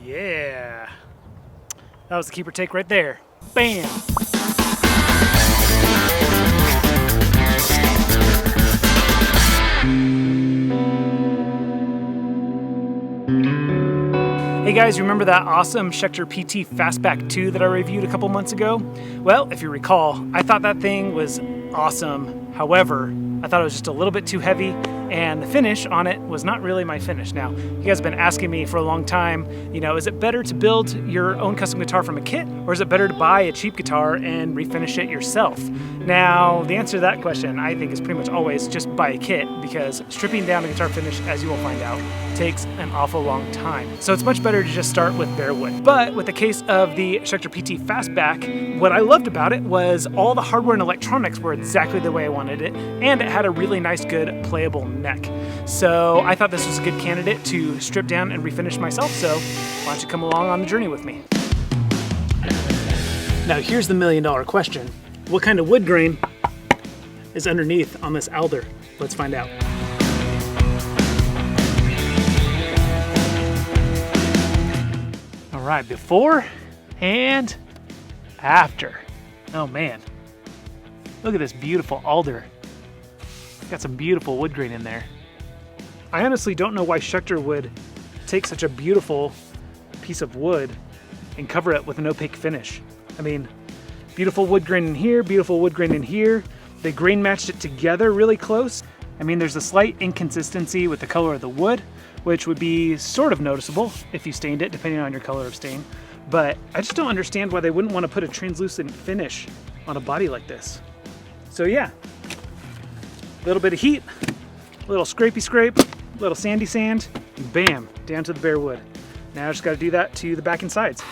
Yeah. That was the keeper take right there. Bam! Hey guys, remember that awesome Schecter PT Fastback 2 that I reviewed a couple months ago? Well, if you recall, I thought that thing was awesome. However, I thought it was just a little bit too heavy, and the finish on it was not really my finish. Now, you guys have been asking me for a long time, you know, is it better to build your own custom guitar from a kit, or is it better to buy a cheap guitar and refinish it yourself? Now, the answer to that question, I think, is pretty much always just buy a kit, because stripping down a guitar finish, as you will find out, takes an awful long time. So it's much better to just start with bare wood. But with the case of the Schecter PT Fastback, what I loved about it was all the hardware and electronics were exactly the way I wanted it, and it had a really nice, good, playable neck. So I thought this was a good candidate to strip down and refinish myself, so why don't you come along on the journey with me? Now here's the million-dollar question. What kind of wood grain is underneath on this alder? Let's find out. All right, before and after. Oh man, look at this beautiful alder. Got some beautiful wood grain in there. I honestly don't know why Schecter would take such a beautiful piece of wood and cover it with an opaque finish. I mean, beautiful wood grain in here, beautiful wood grain in here. They grain matched it together really close. I mean, there's a slight inconsistency with the color of the wood, which would be sort of noticeable if you stained it, depending on your color of stain. But I just don't understand why they wouldn't want to put a translucent finish on a body like this. So yeah, a little bit of heat, a little scrapey scrape, a little sandy sand, and bam, down to the bare wood. Now I just got to do that to the back and sides.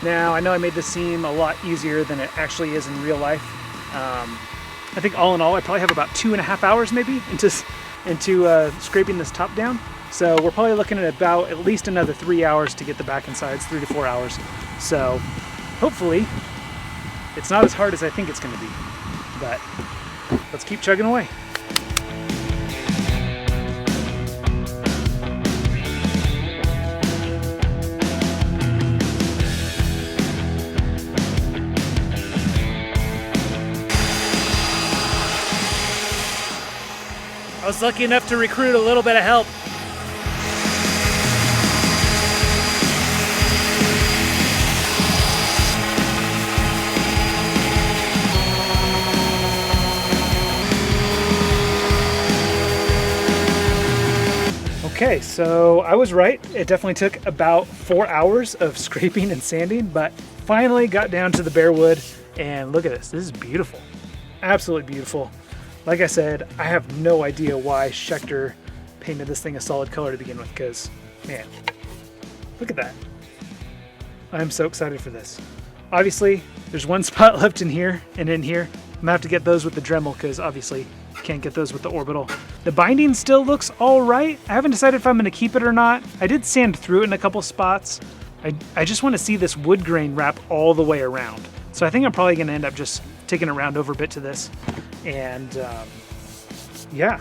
Now I know I made this seem a lot easier than it actually is in real life. I think all in all I probably have about 2.5 hours maybe into scraping this top down. So we're probably looking at about at least another 3 hours to get the back and sides, 3 to 4 hours. So hopefully it's not as hard as I think it's going to be, but let's keep chugging away. I was lucky enough to recruit a little bit of help. Okay, so I was right. It definitely took about 4 hours of scraping and sanding, but finally got down to the bare wood, and look at this. This is beautiful. Absolutely beautiful. Like I said, I have no idea why Schecter painted this thing a solid color to begin with, because, man, look at that. I'm so excited for this. Obviously, there's one spot left in here and in here. I'm gonna have to get those with the Dremel, because obviously can't get those with the orbital. The binding still looks all right. I haven't decided if I'm gonna keep it or not. I did sand through it in a couple spots. I just want to see this wood grain wrap all the way around. So I think I'm probably gonna end up just taking a round over bit to this. And yeah,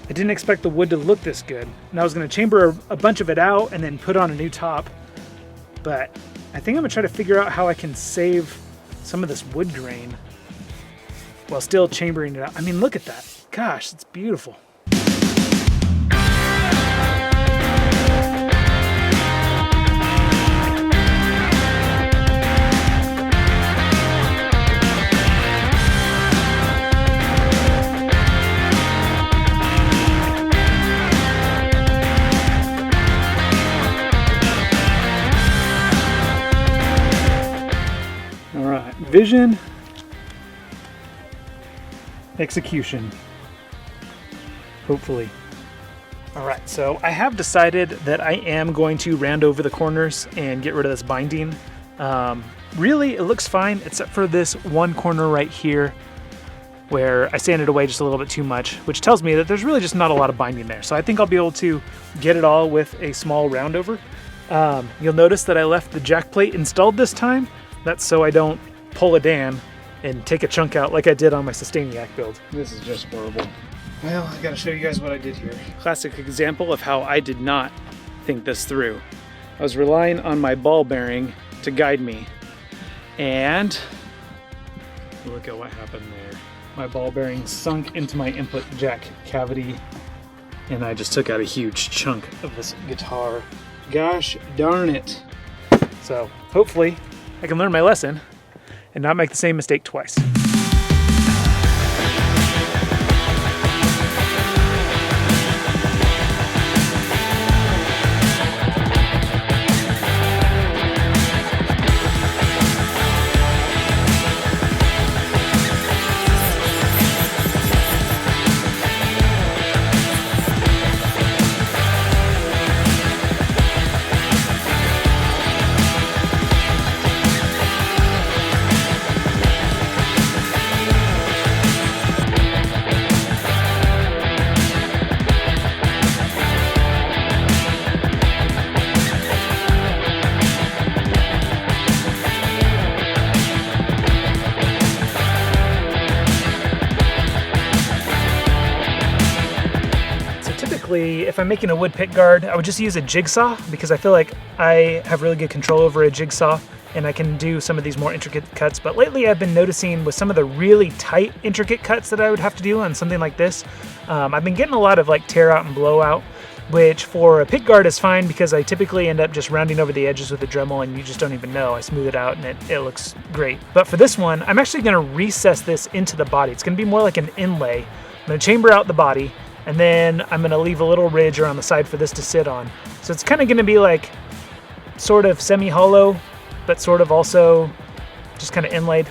I didn't expect the wood to look this good. And I was gonna chamber a bunch of it out and then put on a new top. But I think I'm gonna try to figure out how I can save some of this wood grain while still chambering it out. I mean, look at that. Gosh, it's beautiful. All right, vision, execution. Hopefully. All right, so I have decided that I am going to round over the corners and get rid of this binding. Really, it looks fine, except for this one corner right here where I sanded away just a little bit too much, which tells me that there's really just not a lot of binding there. So I think I'll be able to get it all with a small round over. You'll notice that I left the jack plate installed this time. That's so I don't pull a Dan and take a chunk out like I did on my Sustainiac build. This is just horrible. Well, I gotta show you guys what I did here. Classic example of how I did not think this through. I was relying on my ball bearing to guide me. And look at what happened there. My ball bearing sunk into my input jack cavity, and I just took out a huge chunk of this guitar. Gosh darn it. So hopefully I can learn my lesson and not make the same mistake twice. If I'm making a wood pick guard, I would just use a jigsaw because I feel like I have really good control over a jigsaw and I can do some of these more intricate cuts. But lately I've been noticing with some of the really tight, intricate cuts that I would have to do on something like this, I've been getting a lot of like tear out and blowout, which for a pick guard is fine because I typically end up just rounding over the edges with a Dremel and you just don't even know. I smooth it out and it looks great. But for this one, I'm actually going to recess this into the body. It's going to be more like an inlay. I'm going to chamber out the body, and then I'm gonna leave a little ridge around the side for this to sit on. So it's kind of gonna be like sort of semi-hollow, but sort of also just kind of inlaid.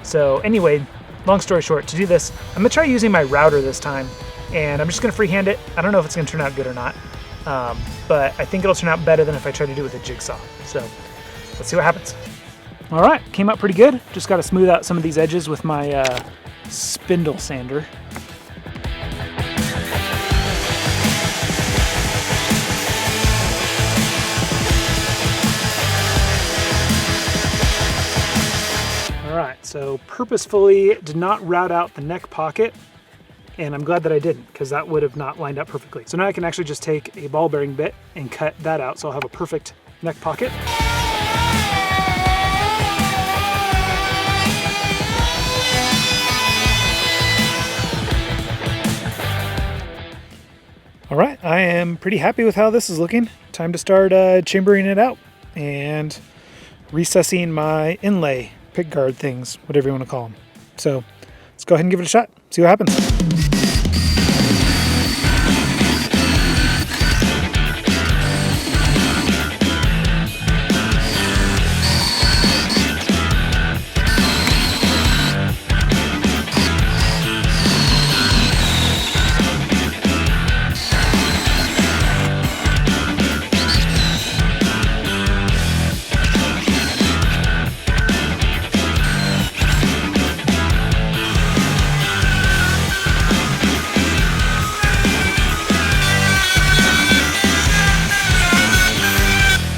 So anyway, long story short, to do this, I'm gonna try using my router this time, and I'm just gonna freehand it. I don't know if it's gonna turn out good or not, but I think it'll turn out better than if I try to do it with a jigsaw. So let's see what happens. All right, came out pretty good. Just gotta smooth out some of these edges with my spindle sander. Alright, so purposefully did not route out the neck pocket, and I'm glad that I didn't, because that would have not lined up perfectly. So now I can actually just take a ball bearing bit and cut that out, so I'll have a perfect neck pocket. Alright, I am pretty happy with how this is looking. Time to start chambering it out and recessing my inlay pick guard things, whatever you want to call them. So let's go ahead and give it a shot, see what happens.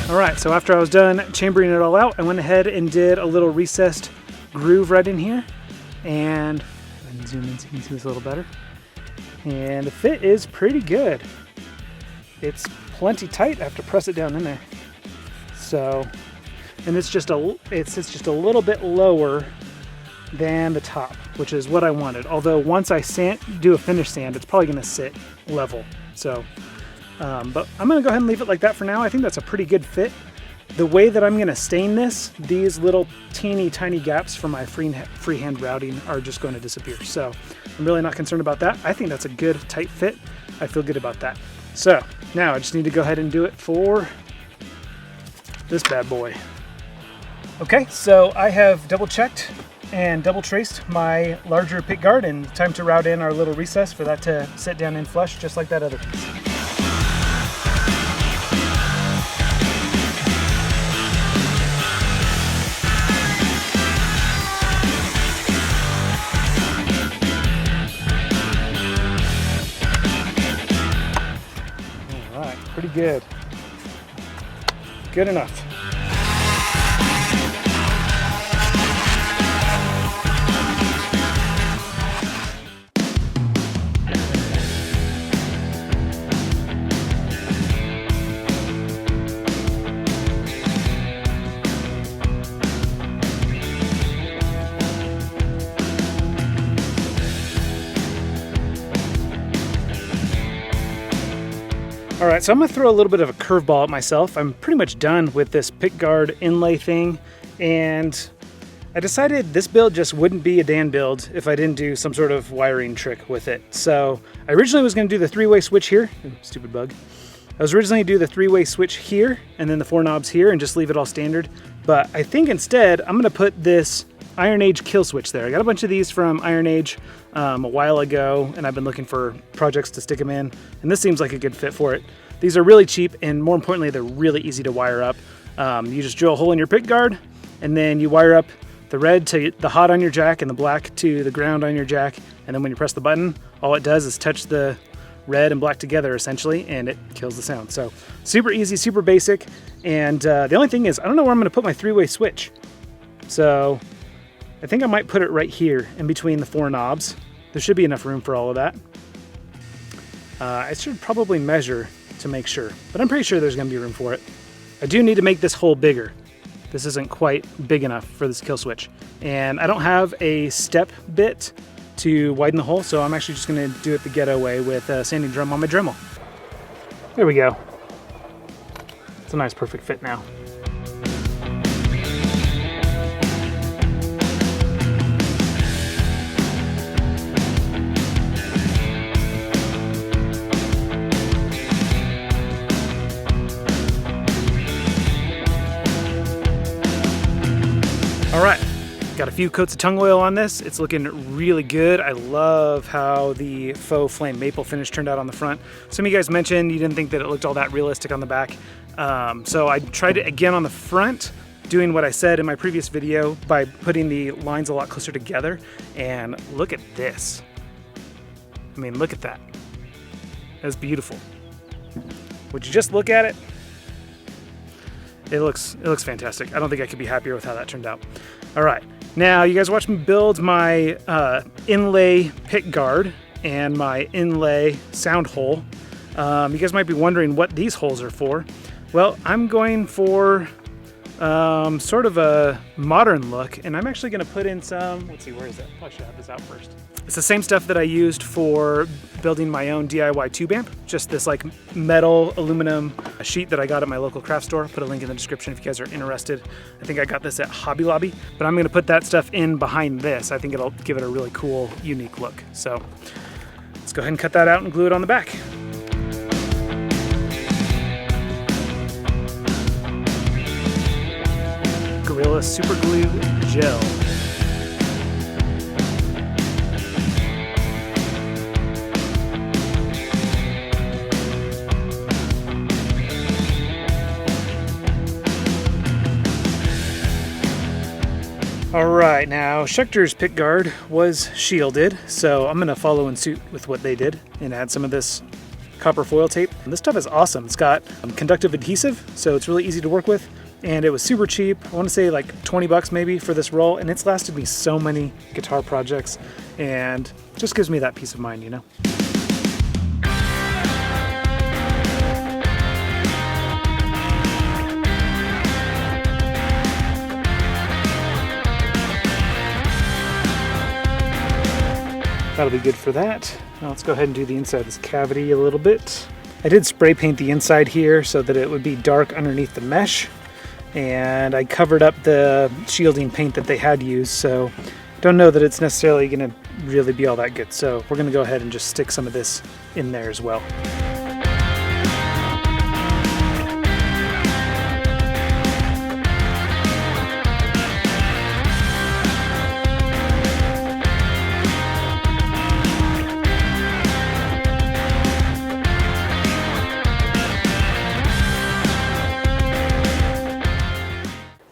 Alright, so after I was done chambering it all out, I went ahead and did a little recessed groove right in here. And zoom in so you can see this a little better. And the fit is pretty good. It's plenty tight. I have to press it down in there. So, and it's just a little bit lower than the top, which is what I wanted. Although once I do a finish sand, it's probably going to sit level. So. But I'm going to go ahead and leave it like that for now. I think that's a pretty good fit. The way that I'm going to stain this, these little teeny tiny gaps for my freehand routing are just going to disappear. So I'm really not concerned about that. I think that's a good tight fit. I feel good about that. So now I just need to go ahead and do it for this bad boy. Okay, so I have double checked and double traced my larger pick guard, and time to route in our little recess for that to sit down in flush just like that other piece. Pretty good. Good enough. All right, so I'm gonna throw a little bit of a curveball at myself. I'm pretty much done with this pickguard inlay thing, and I decided this build just wouldn't be a Dan build if I didn't do some sort of wiring trick with it. So I originally was gonna do the 3-way switch here. Ooh, stupid bug. I was originally gonna do the 3-way switch here and then the 4 knobs here and just leave it all standard. But I think instead I'm gonna put this Iron Age kill switch there. I got a bunch of these from Iron Age a while ago, and I've been looking for projects to stick them in, and this seems like a good fit for it. These are really cheap, and more importantly, they're really easy to wire up. You just drill a hole in your pick guard, and then you wire up the red to the hot on your jack and the black to the ground on your jack, and then when you press the button, all it does is touch the red and black together essentially, and it kills the sound. So super easy, super basic, and the only thing is I don't know where I'm going to put my 3-way switch. So I think I might put it right here in between the 4 knobs. There should be enough room for all of that. I should probably measure to make sure, but I'm pretty sure there's going to be room for it. I do need to make this hole bigger. This isn't quite big enough for this kill switch. And I don't have a step bit to widen the hole, so I'm actually just going to do it the ghetto way with a sanding drum on my Dremel. There we go. It's a nice perfect fit now. All right, got a few coats of tung oil on this. It's looking really good. I love how the faux flame maple finish turned out on the front. Some of you guys mentioned you didn't think that it looked all that realistic on the back. So I tried it again on the front, doing what I said in my previous video by putting the lines a lot closer together. And look at this. I mean, look at that. That's beautiful. Would you just look at it? It looks fantastic. I don't think I could be happier with how that turned out. All right, now you guys watched me build my inlay pick guard and my inlay sound hole. You guys might be wondering what these holes are for. Well, I'm going for sort of a modern look, and I'm actually gonna put in some, let's see, where is that? I should have this out first. It's the same stuff that I used for building my own DIY tube amp, just this like metal aluminum sheet that I got at my local craft store. Put a link in the description if you guys are interested. I think I got this at Hobby Lobby, but I'm gonna put that stuff in behind this. I think it'll give it a really cool, unique look. So let's go ahead and cut that out and glue it on the back. Gorilla Super Glue Gel. All right, now Schecter's pick guard was shielded, so I'm gonna follow in suit with what they did and add some of this copper foil tape. And this stuff is awesome. It's got conductive adhesive, so it's really easy to work with, and it was super cheap. I wanna say like 20 bucks maybe for this roll, and it's lasted me so many guitar projects, and just gives me that peace of mind, you know? That'll be good for that. Now let's go ahead and do the inside of this cavity a little bit. I did spray paint the inside here so that it would be dark underneath the mesh, and I covered up the shielding paint that they had used, so don't know that it's necessarily gonna really be all that good. So we're gonna go ahead and just stick some of this in there as well.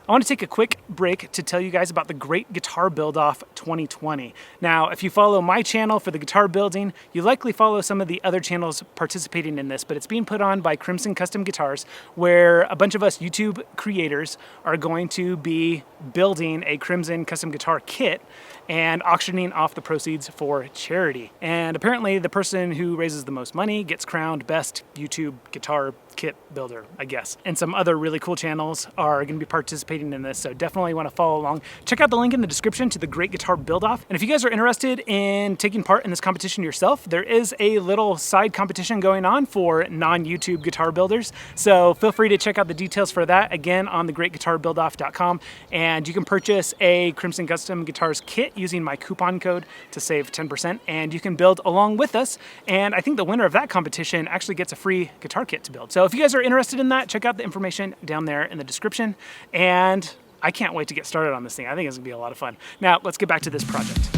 I want to take a quick break to tell you guys about the Great Guitar Build-Off 2020. Now, if you follow my channel for the guitar building, you likely follow some of the other channels participating in this, but it's being put on by Crimson Custom Guitars, where a bunch of us YouTube creators are going to be building a Crimson Custom Guitar kit and auctioning off the proceeds for charity. And apparently the person who raises the most money gets crowned best YouTube guitar kit builder, I guess. And some other really cool channels are going to be participating in this, so definitely want to follow along. Check out the link in the description to the Great Guitar Build-Off. And if you guys are interested in taking part in this competition yourself, there is a little side competition going on for non-YouTube guitar builders. So feel free to check out the details for that, again, on thegreatguitarbuildoff.com. And you can purchase a Crimson Custom Guitars kit using my coupon code to save 10%. And you can build along with us. And I think the winner of that competition actually gets a free guitar kit to build. So if you guys are interested in that, check out the information down there in the description. And I can't wait to get started on this thing. I think it's gonna be a lot of fun. Now, let's get back to this project.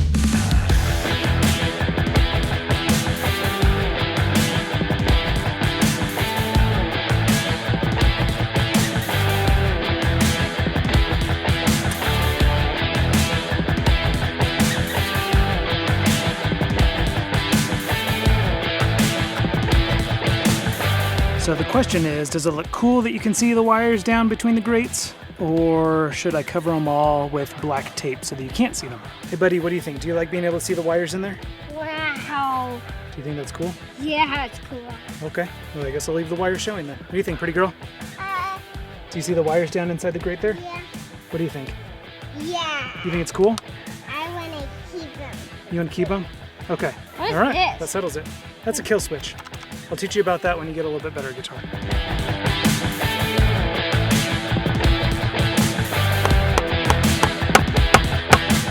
So the question is, does it look cool that you can see the wires down between the grates? Or should I cover them all with black tape so that you can't see them? Hey buddy, what do you think? Do you like being able to see the wires in there? Wow. Do you think that's cool? Yeah, it's cool. Okay, well I guess I'll leave the wires showing then. What do you think, pretty girl? Do you see the wires down inside the grate there? Yeah. What do you think? Yeah. You think it's cool? I want to keep them. You want to keep them? Okay. What is all right, this? that settles it. That's a kill switch. I'll teach you about that when you get a little bit better guitar.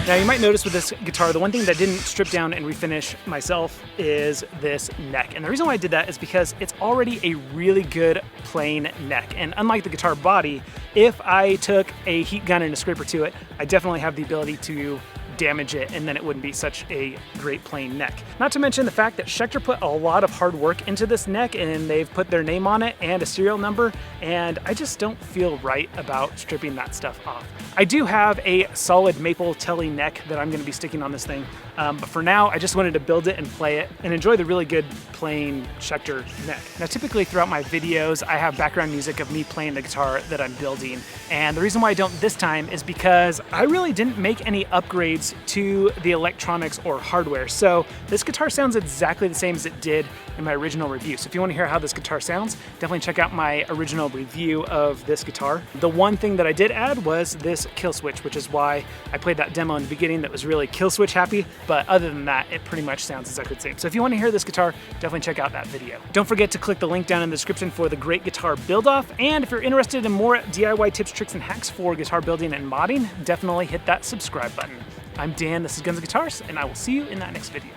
Now you might notice with this guitar, the one thing that I didn't strip down and refinish myself is this neck. And the reason why I did that is because it's already a really good plain neck. And unlike the guitar body, if I took a heat gun and a scraper to it, I definitely have the ability to damage it, and then it wouldn't be such a great plain neck. Not to mention the fact that Schecter put a lot of hard work into this neck, and they've put their name on it and a serial number, and I just don't feel right about stripping that stuff off. I do have a solid maple telly neck that I'm going to be sticking on this thing, but for now I just wanted to build it and play it and enjoy the really good plain Schecter neck. Now typically throughout my videos I have background music of me playing the guitar that I'm building, and the reason why I don't this time is because I really didn't make any upgrades to the electronics or hardware. So this guitar sounds exactly the same as it did in my original review. So if you want to hear how this guitar sounds, definitely check out my original review of this guitar. The one thing that I did add was this kill switch, which is why I played that demo in the beginning that was really kill switch happy. But other than that, it pretty much sounds exactly the same. So if you want to hear this guitar, definitely check out that video. Don't forget to click the link down in the description for the Great Guitar Build-Off. And if you're interested in more DIY tips, tricks, and hacks for guitar building and modding, definitely hit that subscribe button. I'm Dan, this is Guns and Guitars, and I will see you in that next video.